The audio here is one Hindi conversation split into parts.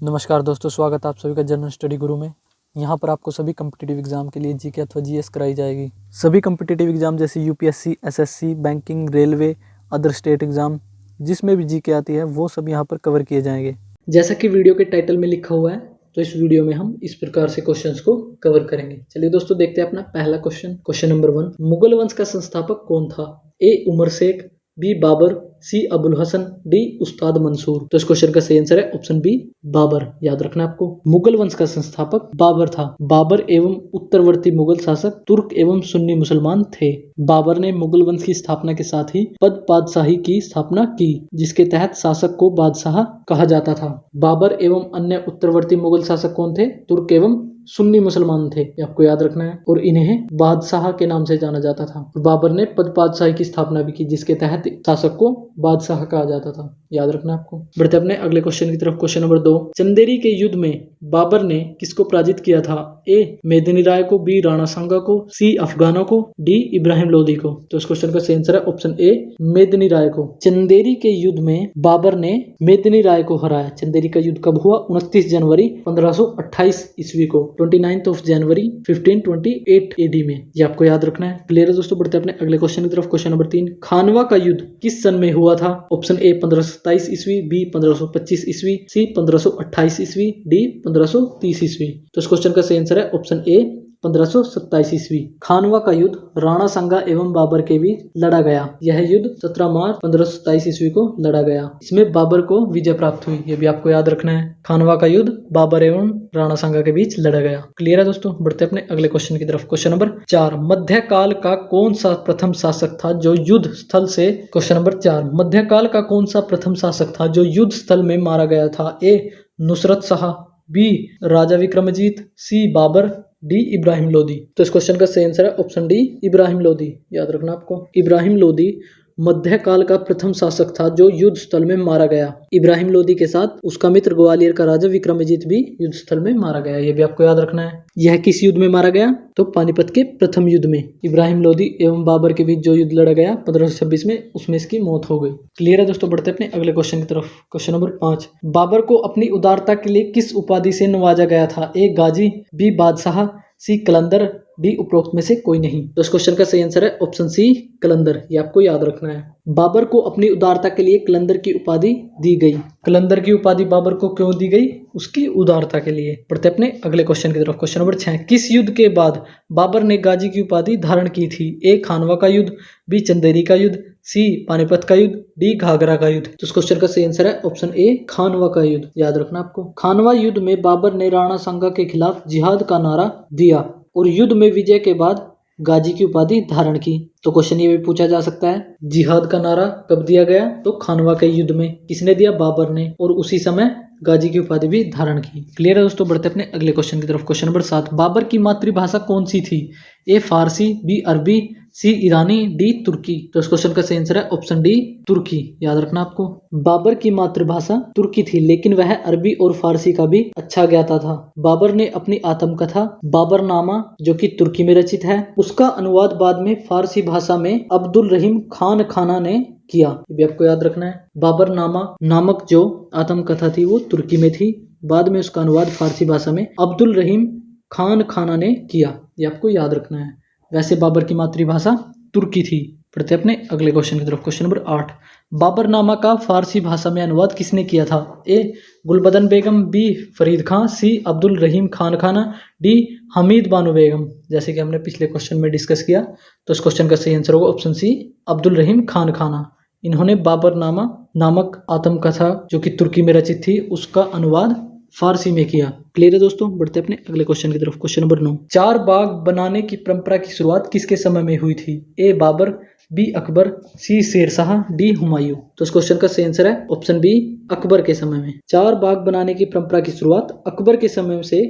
नमस्कार दोस्तों, स्वागत है आप सभी का जनरल स्टडी गुरु में। यहाँ पर आपको सभी कम्पिटिटिव एग्जाम के लिए जीके अथवा जीएस कराई जाएगी। सभी कम्पिटिटिव एग्जाम जैसे UPSC, SSC, banking, railway, other state exam, जिसमें भी जीके आती है वो सब यहाँ पर कवर किए जाएंगे। जैसा कि वीडियो के टाइटल में लिखा हुआ है, तो इस वीडियो में हम इस प्रकार से क्वेश्चंस को कवर करेंगे। चलिए दोस्तों, देखते हैं अपना पहला क्वेश्चन नंबर 1। मुगल वंश का संस्थापक कौन था? ए उमर शेख, बी बाबर, सी अबुल हसन, डी उस्ताद मंसूर। तो इस क्वेश्चन का सही आंसर है ऑप्शन बी, बाबर। याद रखना आपको, मुगल वंश का संस्थापक बाबर था। बाबर एवं उत्तरवर्ती मुगल शासक तुर्क एवं सुन्नी मुसलमान थे। बाबर ने मुगल वंश की स्थापना के साथ ही पद पातशाही की स्थापना की, जिसके तहत शासक को बादशाह कहा जाता था। बाबर एवं अन्य उत्तरवर्ती मुगल शासक कौन थे? तुर्क एवं सुन्नी मुसलमान थे, ये आपको याद रखना है। और इन्हें बादशाह के नाम से जाना जाता था। बाबर ने पद पातशाही की स्थापना भी की, जिसके तहत शासक को बादशाह कहा जाता था। याद रखना आपको। बढ़ते अपने अगले क्वेश्चन की तरफ। Question number 2। चंदेरी के युद्ध में बाबर ने किसको पराजित किया था? ए मेदिनी राय को, बी राणा सांगा को, सी अफगानों को, डी इब्राहिम लोदी को। तो इस क्वेश्चन का सही आंसर है ऑप्शन ए, मेदिनी राय को। चंदेरी के युद्ध में बाबर ने मेदिनी राय को हराया। चंदेरी का युद्ध कब हुआ? 29 जनवरी 1528 ईस्वी को, 29 जनवरी 1528 एडी में। ये आपको याद रखना है। क्लियर है दोस्तों? बढ़ते अपने अगले क्वेश्चन की तरफ। Question number 3। खानवा का युद्ध किस सन में हुआ था? ऑप्शन ए 1527 ईस्वी, बी 1525 ईस्वी, सी 1528 ईस्वी, डी 1530 ईस्वी। तो इस क्वेश्चन का सही आंसर है ऑप्शन ए, 1527 ईस्वी। खानवा का युद्ध राणा सांगा एवं बाबर के बीच लड़ा गया। यह युद्ध 17 मार्च 1527 ईस्वी को लड़ा गया। इसमें बाबर को विजय प्राप्त हुई, यह भी आपको याद रखना है। खानवा का युद्ध बाबर एवं राणा सांगा के बीच लड़ा गया। क्लियर है दोस्तों? बढ़ते अपने अगले क्वेश्चन की तरफ। Question number 4। मध्यकाल का कौन सा प्रथम शासक था जो युद्ध स्थल से, क्वेश्चन नंबर 4, मध्यकाल का कौन सा प्रथम शासक था जो युद्ध स्थल में मारा गया था? ए नुसरत शाह, बी राजा विक्रमजीत, सी बाबर, डी इब्राहिम लोदी। तो इस क्वेश्चन का सही आंसर है ऑप्शन डी, इब्राहिम लोदी। याद रखना आपको। इब्राहिम लोदी मध्यकाल का प्रथम शासक था जो युद्ध स्थल में मारा गया। इब्राहिम लोदी के साथ उसका मित्र ग्वालियर का राजा विक्रमजीत भी युद्ध स्थल में मारा गया। यह भी आपको याद रखना है। यह किस युद्ध में मारा गया? तो पानीपत के प्रथम युद्ध में इब्राहिम लोदी एवं बाबर के बीच जो युद्ध लड़ा गया 1526 में, उसमें इसकी मौत हो गई। क्लियर है दोस्तों? बढ़ते अपने अगले क्वेश्चन की तरफ। Question number 5। बाबर को अपनी उदारता के लिए किस उपाधि से नवाजा गया था? ए गाजी, बी बादशाह, सी कलंदर, डी उपरोक्त में से कोई नहीं। तो इस क्वेश्चन का सही आंसर है ऑप्शन सी, कलंदर। ये आपको याद रखना है। बाबर को अपनी उदारता के लिए कलंदर की उपाधि दी गई। कलंदर की उपाधि बाबर को क्यों दी गई? उसकी उदारता के लिए। बढ़ते अपने अगले क्वेश्चन की तरफ। Question number 6। किस युद्ध के बाद बाबर ने गाजी की उपाधि धारण की थी? ए खानवा का युद्ध, बी चंदेरी का युद्ध, सी पानीपत का युद्ध, डी घाघरा का युद्ध। तो इस क्वेश्चन का सही आंसर है ऑप्शन ए, खानवा का युद्ध। याद रखना आपको। खानवा युद्ध में बाबर ने राणा सांगा के खिलाफ जिहाद का नारा दिया और युद्ध में विजय के बाद गाजी की उपाधि धारण की। तो क्वेश्चन ये भी पूछा जा सकता है, जिहाद का नारा कब दिया गया? तो खानवा के युद्ध में। किसने दिया? बाबर ने। और उसी समय गाजी की उपाधि भी धारण की। क्लियर है दोस्तों? बढ़ते अपने अगले क्वेश्चन की तरफ। Question number 7। बाबर की मातृभाषा कौन सी थी? ए फारसी, बी अरबी, सी ईरानी, डी तुर्की। तो इस क्वेश्चन का सही आंसर है ऑप्शन डी, तुर्की। याद रखना आपको। बाबर की मातृभाषा तुर्की थी, लेकिन वह अरबी और फारसी का भी अच्छा ज्ञाता था। बाबर ने अपनी आत्मकथा बाबरनामा, जो कि तुर्की में रचित है, उसका अनुवाद बाद में फारसी भाषा में अब्दुल रहीम खान खाना ने किया। ये भी आपको याद रखना है। बाबरनामा नामक जो आत्मकथा थी वो तुर्की में थी, बाद में उसका अनुवाद फारसी भाषा में अब्दुल रहीम खान खाना ने किया। ये आपको याद रखना है। वैसे बाबर की मातृभाषा तुर्की थी। पढ़ते अपने अगले क्वेश्चन की तरफ। Question number 8। बाबरनामा का फारसी भाषा में अनुवाद किसने किया था? ए गुलबदन बेगम, बी फरीद खां, सी अब्दुल रहीम खान खाना, डी हमीद बानो बेगम। जैसे कि हमने पिछले क्वेश्चन में डिस्कस किया, तो इस क्वेश्चन का सही आंसर होगा ऑप्शन सी, अब्दुल रहीम खान खाना। इन्होंने बाबरनामा नामक आत्मकथा जो कि तुर्की में रचित थी, उसका अनुवाद फारसी में किया। क्लियर है दोस्तों? बढ़ते अपने अगले क्वेश्चन की तरफ। Question number 9। चार बाग बनाने की परंपरा की शुरुआत किसके समय में हुई थी? ए बाबर, बी अकबर, सी शेरशाह, डी हुमायूं। तो इस क्वेश्चन का सही आंसर है ऑप्शन बी, अकबर के समय में। चार बाग बनाने की परंपरा की शुरुआत अकबर के समय से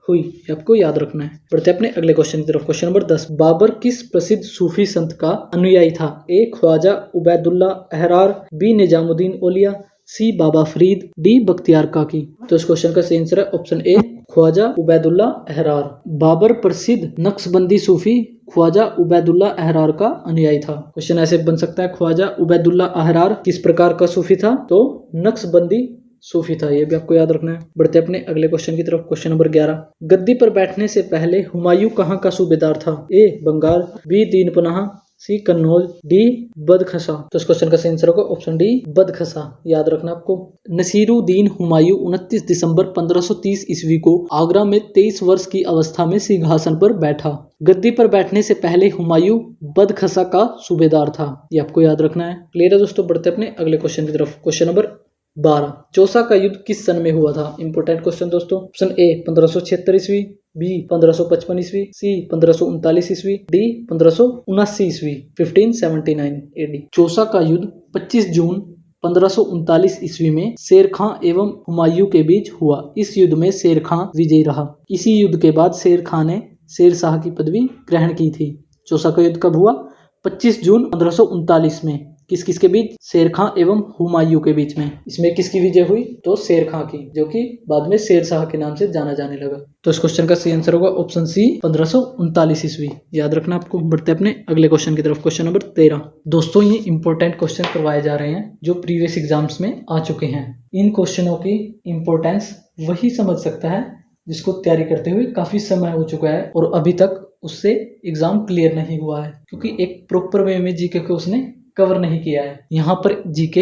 हुई, आपको याद रखना है। बढ़ते अपने अगले क्वेश्चन की तरफ। Question number 10। बाबर किस प्रसिद्ध सूफी संत का अनुयायी था? ए ख्वाजा उबैदुल्ला अहरार, बी निजामुद्दीन औलिया, सी बाबा फरीद, डी बख्तियार काकी। तो इस क्वेश्चन का सही आंसर है ऑप्शन ए, ख्वाजा उबैदुल्ला अहरार। बाबर प्रसिद्ध नक्शबंदी सूफी ख्वाजा उबैदुल्ला अहरार का अनुयायी था। क्वेश्चन ऐसे बन सकता है, ख्वाजा उबैदुल्ला अहरार किस प्रकार का सूफी था? तो नक्शबंदी सूफी था, ये भी आपको याद रखना है। बढ़ते अपने अगले क्वेश्चन की तरफ। क्वेश्चन नंबर 11, गद्दी पर बैठने से पहले हुमायूं कहाँ का सूबेदार था? ए बंगाल, बी दीनपनाह, सी कन्नौज, डी बदखसा। तो इस क्वेश्चन का सही आंसर होगा ऑप्शन डी बदखसा, याद रखना आपको। नसीरुद्दीन हुमायूं 29 दिसंबर 1530 ईस्वी को आगरा में 23 वर्ष की अवस्था में सिंहासन पर बैठा। गद्दी पर बैठने से पहले हुमायूं बदखसा का सूबेदार था, ये आपको याद रखना है। क्लियर है दोस्तों? बढ़ते अपने अगले क्वेश्चन की तरफ। क्वेश्चन नंबर 12, चौसा का युद्ध किस सन में हुआ था? इंपोर्टेंट क्वेश्चन दोस्तों। ऑप्शन ए 1576 ईस्वी, बी 1555 ईस्वी, सी 1539 ईस्वी, डी 1579 ईस्वी, 1579 एडी। चौसा का युद्ध 25 जून 1539 ईस्वी में शेर खां एवं हुमायूं के बीच हुआ। इस युद्ध में शेर खां विजयी रहा। इसी युद्ध के बाद शेर खां ने शेर शाह की पदवी ग्रहण की थी। चौसा का युद्ध कब हुआ? 25 जून 1539 में। किस किस के बीच? शेर खां एवं हुमायूं के बीच में। इसमें किसकी विजय हुई? तो शेर खां की, जो कि बाद में शेर शाह के नाम से जाना जाने लगा। तो इस क्वेश्चन का सही आंसर होगा ऑप्शन सी 1539 ईस्वी, याद रखना आपको। बढ़ते अपने अगले क्वेश्चन की तरफ। क्वेश्चन नंबर 13, दोस्तों ये इंपॉर्टेंट क्वेश्चन करवाए जा रहे हैं जो प्रीवियस एग्जाम्स में आ चुके हैं। इन क्वेश्चनों की इंपॉर्टेंस वही समझ सकता है जिसको तैयारी करते हुए काफी समय हो चुका है और अभी तक उससे एग्जाम क्लियर नहीं हुआ है, क्योंकि एक प्रॉपर वे में जीके को उसने कवर नहीं किया है। यहाँ पर जीके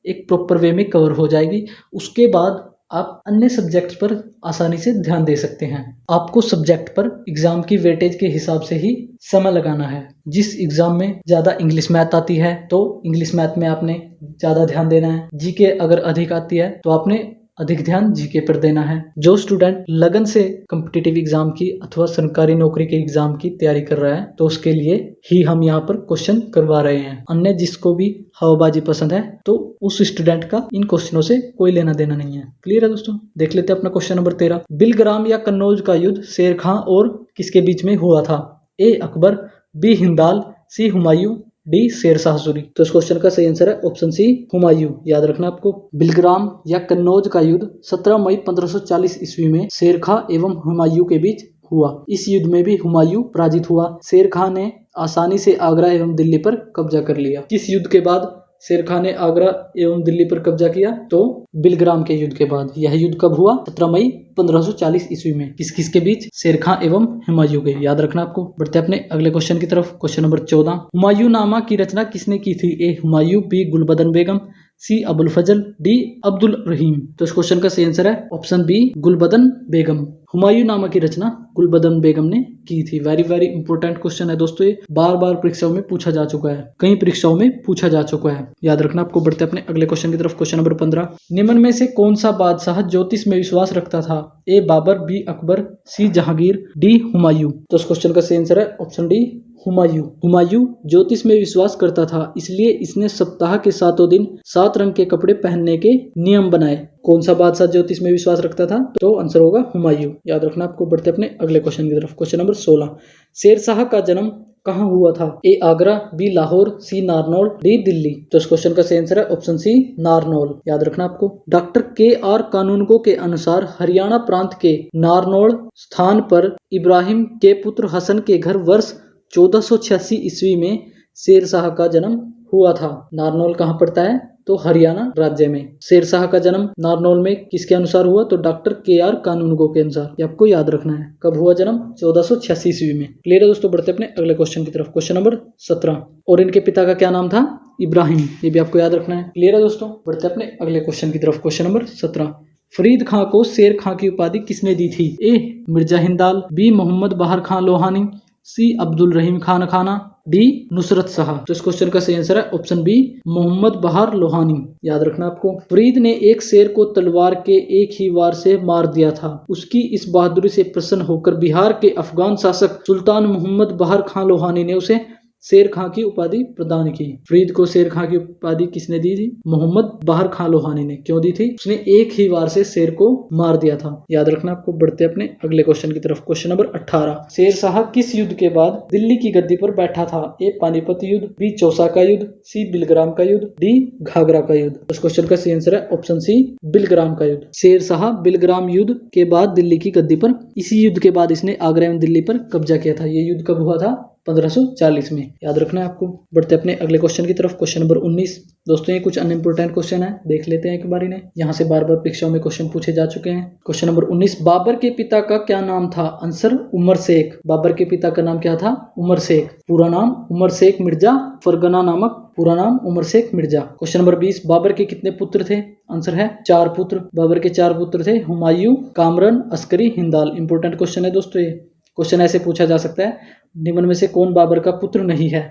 एक प्रॉपर वे में कवर हो जाएगी, उसके बाद आप अन्य सब्जेक्ट पर आसानी से ध्यान दे सकते हैं। आपको सब्जेक्ट पर एग्जाम की वेटेज के हिसाब से ही समय लगाना है। जिस एग्जाम में ज्यादा इंग्लिश मैथ आती है तो इंग्लिश मैथ में आपने ज्यादा ध्यान देना है। जीके अगर अधिक आती है तो आपने अधिक ध्यान जीके पर देना है। जो स्टूडेंट लगन से कॉम्पिटिटिव एग्जाम की अथवा सरकारी नौकरी के एग्जाम की तैयारी कर रहा है तो उसके लिए ही हम यहाँ पर क्वेश्चन करवा रहे हैं। अन्य जिसको भी हवाबाजी पसंद है तो उस स्टूडेंट का इन क्वेश्चनों से कोई लेना देना नहीं है। क्लियर है दोस्तों? देख लेते हैं अपना क्वेश्चन नंबर 13, बिलग्राम या कन्नौज का युद्ध शेर खां और किसके बीच में हुआ था? ए अकबर, बी हिंदाल, सी हुमायूं, डी शेर शाह सूरी। तो इस क्वेश्चन का सही आंसर है ऑप्शन सी हुमायूं, याद रखना आपको। बिलग्राम या कन्नौज का युद्ध 17 मई 1540 ईस्वी में शेर खां एवं हुमायूं के बीच हुआ। इस युद्ध में भी हुमायूं पराजित हुआ। शेर खां ने आसानी से आगरा एवं दिल्ली पर कब्जा कर लिया। किस युद्ध के बाद शेर खां ने आगरा एवं दिल्ली पर कब्जा किया? तो बिलग्राम के युद्ध के बाद। यह युद्ध कब हुआ? 17 मई 1540 ईस्वी में। किस किस के बीच? शेर खां एवं हुमायूं के, याद रखना आपको। बढ़ते अपने अगले क्वेश्चन की तरफ। क्वेश्चन नंबर 14, हुमायूं नामा की रचना किसने की थी? ए हुमायूं, बी गुलबदन बेगम, सी अबुल फजल, डी अब्दुल रहीम। तो इस क्वेश्चन का सही आंसर है ऑप्शन बी गुलबदन बेगम। हुमायूं नामा की रचना गुलबदन बेगम ने की थी। वेरी वेरी इंपॉर्टेंट क्वेश्चन है दोस्तों, ये बार बार परीक्षाओं में पूछा जा चुका है, कई परीक्षाओं में पूछा जा चुका है, याद रखना आपको। बढ़ते अपने अगले क्वेश्चन की तरफ। क्वेश्चन नंबर 15, निम्न में से कौन सा बादशाह ज्योतिष में विश्वास रखता था? ए बाबर, बी अकबर, सी जहांगीर, डी हुमायूं। तो इस क्वेश्चन का सही आंसर है ऑप्शन डी हुमायूं। हुमायूं ज्योतिष में विश्वास करता था, इसलिए इसने सप्ताह के 7 दिन 7 रंग के कपड़े पहनने के नियम बनाए। कौन सा बादशाह ज्योतिष में विश्वास रखता था? तो आंसर होगा हुमायूं, याद रखना आपको। बढ़ते अपने अगले क्वेश्चन की तरफ। क्वेश्चन नंबर 16, शेर शाह का जन्म कहाँ हुआ था? ए आगरा, बी लाहौर, सी नारनौल, डी दिल्ली। तो इस क्वेश्चन का सही आंसर है ऑप्शन सी नारनौल, याद रखना आपको। डॉक्टर KR कानूनगो के अनुसार हरियाणा प्रांत के नारनौल स्थान पर इब्राहिम के पुत्र हसन के घर वर्ष 1486 ईस्वी में शेर शाह का जन्म हुआ था। नारनौल कहाँ पड़ता है? तो हरियाणा राज्य में। शेर शाह का जन्म नारनौल में किसके अनुसार हुआ? तो डॉक्टर KR कानूनगो के अनुसार। ये आपको याद रखना है। कब हुआ जन्म? 1486 ईस्वी में। क्लियर है दोस्तों? बढ़ते अपने अगले क्वेश्चन की तरफ। क्वेश्चन नंबर 17, और इनके पिता का क्या नाम था? इब्राहिम। ये भी आपको याद रखना है। क्लियर है दोस्तों? बढ़ते अपने अगले क्वेश्चन की तरफ। क्वेश्चन नंबर 17, फरीद खां को शेर खां की उपाधि किसने दी थी? ए मिर्जा हिंदाल, बी मोहम्मद बहार खां लोहानी, सी अब्दुल रहीम खान खाना, डी नुसरत शाह। तो इस क्वेश्चन का सही आंसर है ऑप्शन बी मोहम्मद बहार लोहानी, याद रखना आपको। फरीद ने एक शेर को तलवार के एक ही वार से मार दिया था। उसकी इस बहादुरी से प्रसन्न होकर बिहार के अफगान शासक सुल्तान मोहम्मद बहार खां लोहानी ने उसे शेर खां की उपाधि प्रदान की। फरीद को शेर खां की उपाधि किसने दी थी? मोहम्मद बहार खां लोहानी ने। क्यों दी थी? उसने एक ही वार से शेर को मार दिया था, याद रखना आपको। बढ़ते अपने अगले क्वेश्चन की तरफ। क्वेश्चन नंबर 18, शेर शाह किस युद्ध के बाद दिल्ली की गद्दी पर बैठा था? ए पानीपत युद्ध, बी चौसा का युद्ध, सी बिलग्राम का युद्ध, डी घाघरा का युद्ध। उस क्वेश्चन का सही आंसर है ऑप्शन सी बिलग्राम का युद्ध। शेर शाह बिलग्राम युद्ध के बाद दिल्ली की गद्दी पर, इसी युद्ध के बाद इसने आगरा एवं दिल्ली पर कब्जा किया था। ये युद्ध कब हुआ था? 1540 में। याद रखना है आपको। बढ़ते अपने अगले क्वेश्चन की तरफ। क्वेश्चन नंबर 19 दोस्तों, ये कुछ अनइम्पोर्टेंट क्वेश्चन है, देख लेते हैं एक बार इन्हें। यहाँ से बार बार परीक्षाओं में क्वेश्चन पूछे जा चुके हैं। क्वेश्चन नंबर 19, बाबर के पिता का क्या नाम था? आंसर उमर शेख। बाबर के पिता का नाम क्या था? उमर शेख। पूरा नाम उमर शेख मिर्जा फरगना नामक, पूरा नाम उमर शेख मिर्जा। क्वेश्चन नंबर 20, बाबर के कितने पुत्र थे? आंसर है 4 पुत्र। बाबर के 4 पुत्र थे, हुमायूं, कामरान, अस्करी, हिंदाल। इंपॉर्टेंट क्वेश्चन है दोस्तों। ये क्वेश्चन ऐसे पूछा जा सकता है, निम्न में से कौन बाबर का पुत्र नहीं है?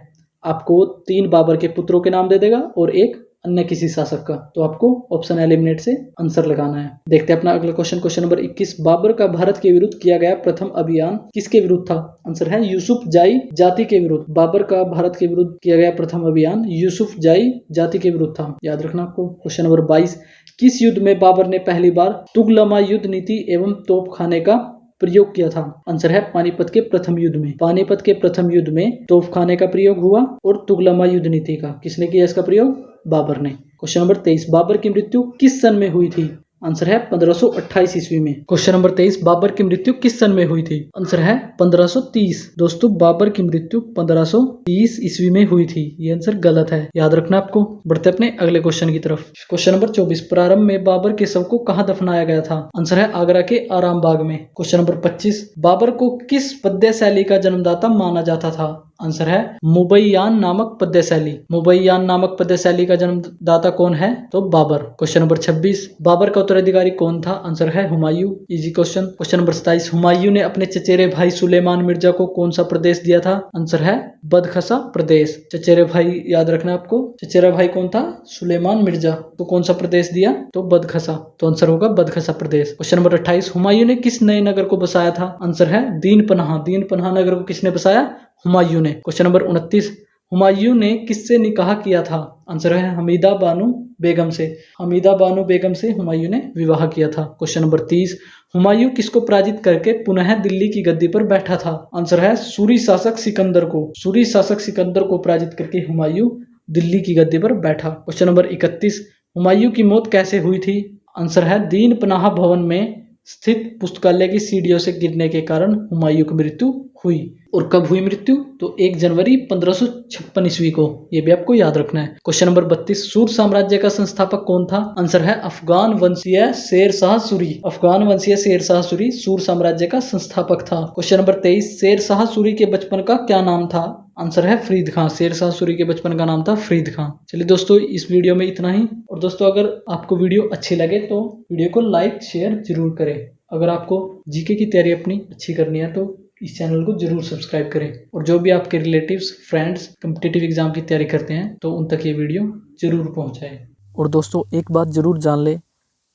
आपको 3 बाबर के पुत्रों के नाम दे देगा और एक अन्य किसी शासक का, तो आपको ऑप्शन एलिमिनेट से आंसर लगाना है। देखते हैं अपना अगला क्वेश्चन। क्वेश्चन नंबर 21, बाबर का भारत के विरुद्ध किया गया प्रथम अभियान किसके विरुद्ध था? आंसर है यूसुफ जाई जाति के विरुद्ध। बाबर का भारत के विरुद्ध किया गया प्रथम अभियान यूसुफ जाई जाति के विरुद्ध था। याद रखना आपको। क्वेश्चन नंबर 22, किस युद्ध में बाबर ने पहली बार तुगलमा युद्ध नीति एवं तोपखाने का प्रयोग किया था? आंसर है पानीपत के प्रथम युद्ध में। पानीपत के प्रथम युद्ध में तोपखाने का प्रयोग हुआ और तुगलमा युद्ध नीति का। किसने किया इसका प्रयोग? बाबर ने। क्वेश्चन नंबर 23, बाबर की मृत्यु किस सन में हुई थी? आंसर है 1528 ईस्वी में। क्वेश्चन नंबर 23, बाबर की मृत्यु किस सन में हुई थी? आंसर है 1530। दोस्तों, बाबर की मृत्यु 1530 ईस्वी में हुई थी। ये आंसर गलत है, याद रखना आपको। बढ़ते अपने अगले क्वेश्चन की तरफ। क्वेश्चन नंबर 24, प्रारंभ में बाबर के शव को कहाँ दफनाया गया था? आंसर है आगरा के आराम बाग में। क्वेश्चन नंबर 25, बाबर को किस पद्य शैली का जन्मदाता माना जाता था? आंसर है मुबैयान नामक पद्य शैली। मुबैयान नामक पद्य शैली का जन्मदाता कौन है? तो बाबर। क्वेश्चन नंबर 26, बाबर का उत्तराधिकारी कौन था? आंसर है Humayun. Easy question. Question number 27, Humayun ने अपने चचेरे भाई सुलेमान मिर्जा को कौन सा प्रदेश दिया था? आंसर है बदखसा प्रदेश। चचेरे भाई याद रखना आपको। चचेरा भाई कौन था? सुलेमान मिर्जा। तो कौन सा प्रदेश दिया? तो बदखसा। तो आंसर होगा बदखसा प्रदेश। क्वेश्चन नंबर 28, हुमायूं ने किस नए नगर को बसाया था? आंसर है दीन पनाह। दीन पनाह नगर को किसने बसाया? हुमायूं ने। क्वेश्चन नंबर 29, हुमायूं ने किससे निकाह किया था? आंसर है हमीदा बानो बेगम से। हमीदा बानो बेगम से हुमायूं ने विवाह किया था। क्वेश्चन नंबर 30, हुमायूं किसको पराजित करके पुनः दिल्ली की गद्दी पर बैठा था? आंसर है सूरी शासक सिकंदर को। सूरी शासक सिकंदर को पराजित करके हुमायूं दिल्ली की गद्दी पर बैठा। क्वेश्चन नंबर 31, हुमायूं की मौत कैसे हुई थी? आंसर है दीन पनाह भवन में स्थित पुस्तकालय की सीढ़ियों से गिरने के कारण हुमायूं की मृत्यु हुई। और कब हुई मृत्यु? तो 1 जनवरी 1556 ईस्वी को। ये भी आपको याद रखना है। क्वेश्चन नंबर 32, सूर साम्राज्य का संस्थापक कौन था? आंसर है अफगान वंशीय शेर शाह सूरी। अफगान वंशीय शेर शाह सूरी सूर साम्राज्य का संस्थापक था। क्वेश्चन नंबर 23, शेर शाह सूरी के बचपन का क्या नाम था? आंसर है फरीद खां। शेर शाह सूरी के बचपन का नाम था फरीद खां। चलिए दोस्तों, इस वीडियो में इतना ही। और दोस्तों, अगर आपको वीडियो अच्छी लगे तो वीडियो को लाइक शेयर जरूर करें। अगर आपको जीके की तैयारी अपनी अच्छी करनी है तो इस चैनल को जरूर सब्सक्राइब करें। और जो भी आपके रिलेटिव्स फ्रेंड्स कॉम्पिटिटिव एग्जाम की तैयारी करते हैं तो उन तक ये वीडियो जरूर पहुंचाएं। और दोस्तों, एक बात जरूर जान लें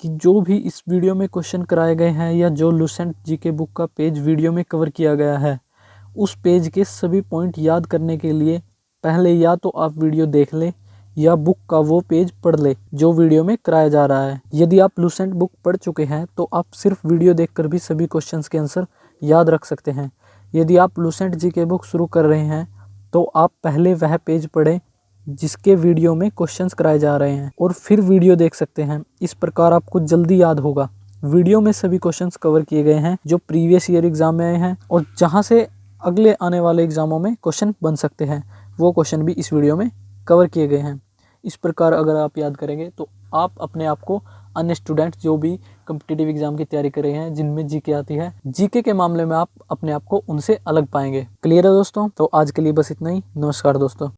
कि जो भी इस वीडियो में क्वेश्चन कराए गए हैं या जो लुसेंट जीके बुक का पेज वीडियो में कवर किया गया है, उस पेज के सभी पॉइंट याद करने के लिए पहले या तो आप वीडियो देख लें या बुक का वो पेज पढ़ ले जो वीडियो में कराया जा रहा है। यदि आप लुसेंट बुक पढ़ चुके हैं तो आप सिर्फ वीडियो देखकर भी सभी क्वेश्चंस के आंसर याद रख सकते हैं। यदि आप लुसेंट जीके बुक शुरू कर रहे हैं तो आप पहले वह पेज पढ़ें जिसके वीडियो में क्वेश्चंस कराए जा रहे हैं और फिर वीडियो देख सकते हैं। इस प्रकार आपको जल्दी याद होगा। वीडियो में सभी क्वेश्चंस कवर किए गए हैं जो प्रीवियस ईयर एग्जाम में आए हैं और जहां से अगले आने वाले एग्जामों में क्वेश्चन बन सकते हैं, वो क्वेश्चन भी इस वीडियो में कवर किए गए हैं। इस प्रकार अगर आप याद करेंगे तो आप अपने आप को अन्य स्टूडेंट्स जो भी कॉम्पिटिटिव एग्जाम की तैयारी कर रहे हैं जिनमें जीके आती है, जीके के मामले में आप अपने आप को उनसे अलग पाएंगे। क्लियर है दोस्तों? तो आज के लिए बस इतना ही। नमस्कार दोस्तों।